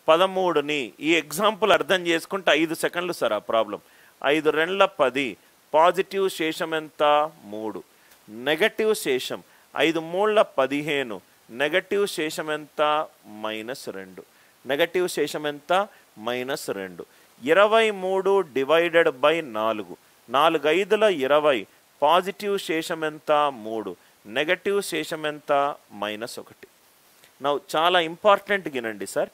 13ని ఈ ఎగ్జాంపుల్ అర్థం చేసుకుంటే 5 సెకండ్లు సార్ ఆ ప్రాబ్లం. 5 రెండ్ల 10, పాజిటివ్ శేషం ఎంత 3, నెగటివ్ శేషం 5 మూళ్ళ 15, నెగటివ్ శేషం ఎంత -2, నెగటివ్ శేషం ఎంత -2. 23 డివైడెడ్ బై 4, 4 5ల 20, పాజిటివ్ శేషం ఎంత 3, నెగటివ్ శేషం ఎంత -1. నౌ చాలా ఇంపార్టెంట్ గినండి సార్,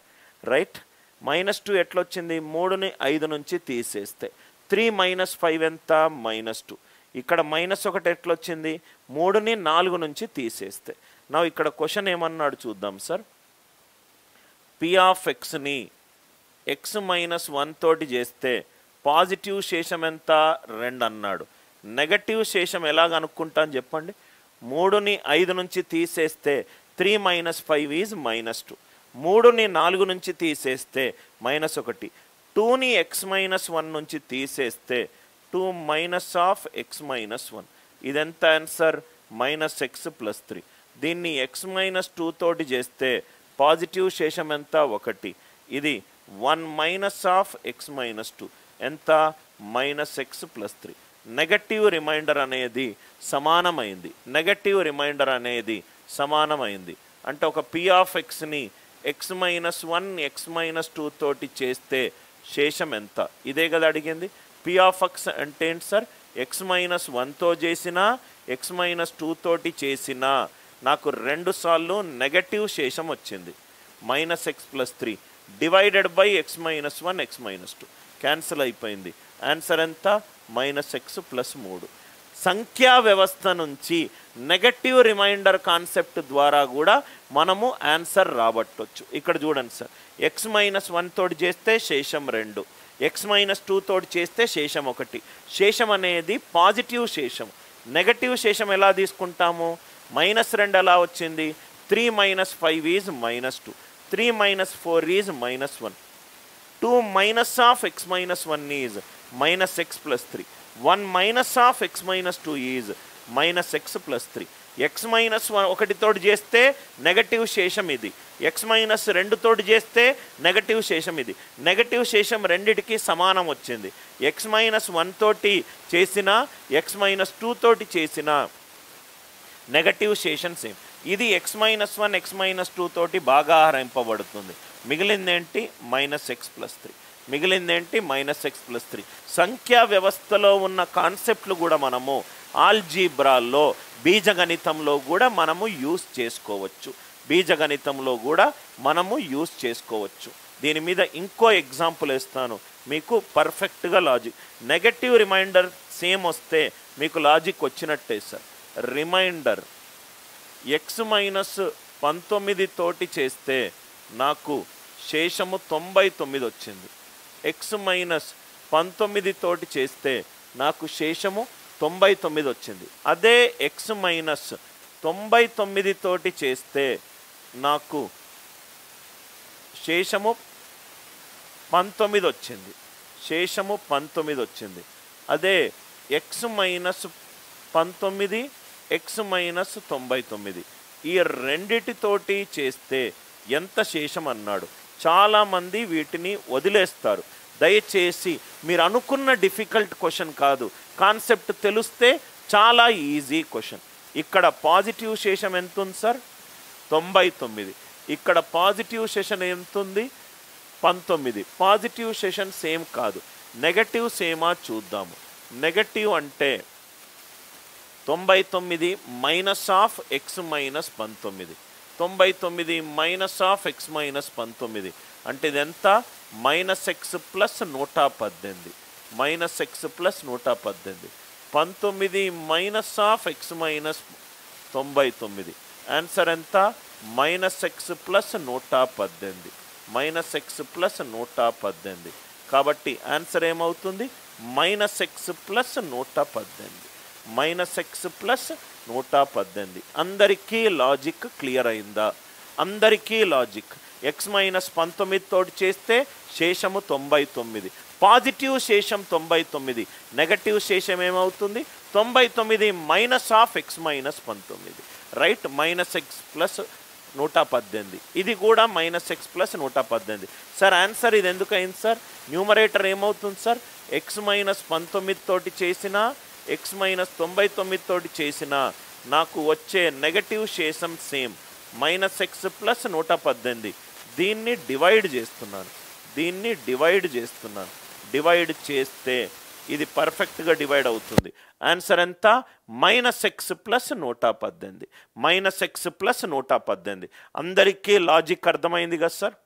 రైట్. -2 ఎట్లొచ్చింది, 3ని 5 నుంచి తీసేస్తే 3 - 5 ఎంత -2. ఇక్కడ -1 ఎట్లొచ్చింది, 3ని 4 నుంచి తీసేస్తే. నా ఇక్కడ క్వశ్చన్ ఏమన్నాడు చూద్దాం సార్. పి ఆఫ్ ఎక్స్ని x - 1 తోటి చేస్తే పాజిటివ్ శేషం ఎంత 2 అన్నాడు. నెగటివ్ శేషం ఎలాగ అనుకుంటాను చెప్పండి. 3ని 5 నుంచి తీసేస్తే 3 - 5 ఈజ్ -2. 3ని 4 నుంచి తీసేస్తే -1. 2ని x - 1 నుంచి తీసేస్తే 2 - x - 1. ఇదెంత ఆన్సర్ -x + 3. దీన్ని x - 2 తోటి చేస్తే పాజిటివ్ శేషం ఎంత 1. ఇది 1 - x - 2 ఎంత -x + 3. నెగటివ్ రిమైండర్ అనేది సమానమైంది, నెగటివ్ రిమైండర్ అనేది సమానమైంది. అంటే ఒక పి ఆఫ్ ఎక్స్ని x - 1 x - 2 తోటి చేస్తే శేషం ఎంత, ఇదే కదా అడిగింది. పి ఆఫ్ ఎక్స్ అంటే ఏంటి సార్, x - 1తో చేసినా x - 2 తోటి చేసినా నాకు 2 సార్లు నెగటివ్ శేషం వచ్చింది. -x + 3 divided by x - 1 x - 2 cancel అయిపోయింది. ఆన్సర్ ఎంత -x + 3. సంఖ్యా వ్యవస్థ నుంచి నెగటివ్ రిమైండర్ కాన్సెప్ట్ ద్వారా కూడా మనము ఆన్సర్ రాబట్టవచ్చు. ఇక్కడ చూడండి సార్, x - 1 తోటి చేస్తే శేషం 2, x - 2 తోటి చేస్తే శేషం 1. శేషం అనేది పాజిటివ్ శేషం. నెగటివ్ శేషం ఎలా తీసుకుంటాము, -2 ఎలా వచ్చింది, 3 - 5 is -2, 3 - 4 is -1, 2 - x - 1 is -x + 3, 1 - x - 2 is -x + 3. x - 1 తోటి చేస్తే నెగటివ్ శేషం ఇది, x - 2 తోటి చేస్తే నెగటివ్ శేషం ఇది. నెగటివ్ శేషం రెండిటికి సమానం వచ్చింది. x - 1 తోటి చేసిన x - 2 తోటి చేసిన నెగటివ్ శేషం సేమ్. ఇది x - 1 x - 2 తోటి బాగా హరింపబడుతుంది. మిగిలిందేంటి -x + 3, మిగిలిందేంటి -x + 3. సంఖ్యా వ్యవస్థలో ఉన్న కాన్సెప్ట్లు కూడా మనము ఆల్జీబ్రాలో బీజగణితంలో కూడా మనము యూస్ చేసుకోవచ్చు, బీజగణితంలో కూడా మనము యూస్ చేసుకోవచ్చు. దీని మీద ఇంకో ఎగ్జాంపుల్ ఇస్తాను మీకు, పర్ఫెక్ట్గా లాజిక్. నెగటివ్ రిమైండర్ సేమ్ వస్తే మీకు లాజిక్ వచ్చినట్టే సార్. రిమైండర్ x - 19 తోటి చేస్తే నాకు శేషము 99 వచ్చింది. x - 19 తోటి చేస్తే నాకు శేషము 99 వచ్చింది. అదే x - 99 తోటి చేస్తే నాకు శేషము 19 వచ్చింది, శేషము 19 వచ్చింది. అదే x - 19 x - 99 ఈ రెండిటితోటి చేస్తే ఎంత శేషం అన్నాడు. చాలామంది వీటిని వదిలేస్తారు. దయచేసి మీరు అనుకున్న డిఫికల్ట్ క్వశ్చన్ కాదు, కాన్సెప్ట్ తెలిస్తే చాలా ఈజీ క్వశ్చన్. ఇక్కడ పాజిటివ్ శేషం ఎంత ఉంది సార్ 99, ఇక్కడ పాజిటివ్ శేషం ఎంత ఉంది 19. పాజిటివ్ శేషం సేమ్ కాదు, నెగటివ్ సేమా చూద్దాము. నెగటివ్ అంటే 99 - x - 19, 99 - x - 19 అంటే ఇదెంత -x + 118, -x + 118. 19 - x - 99 ఆన్సర్ ఎంత -x + 118, -x + 118. కాబట్టి ఆన్సర్ ఏమవుతుంది -x + 118, -x + 118. అందరికీ లాజిక్ క్లియర్ అయిందా? అందరికీ లాజిక్. x - 19 తోటి చేస్తే శేషము 99, పాజిటివ్ శేషం 99, నెగటివ్ శేషం ఏమవుతుంది 99 - x - 19, రైట్. -x + 118. ఇది కూడా -x ప్లస్ 118. సార్ ఆన్సర్ ఇది ఎందుకు అయింది సార్? న్యూమరేటర్ ఏమవుతుంది సార్? x-19 తోటి చేసిన x-99 తోటి చేసిన నాకు వచ్చే నెగటివ్ శేషం సేమ్ -x ప్లస్ 118. దీన్ని డివైడ్ చేస్తున్నాను. డివైడ్ చేస్తే ఇది పర్ఫెక్ట్గా డివైడ్ అవుతుంది. ఆన్సర్ ఎంత? -x plus 118. -x plus 118. అందరికీ లాజిక్ అర్థమైంది కదా సార్?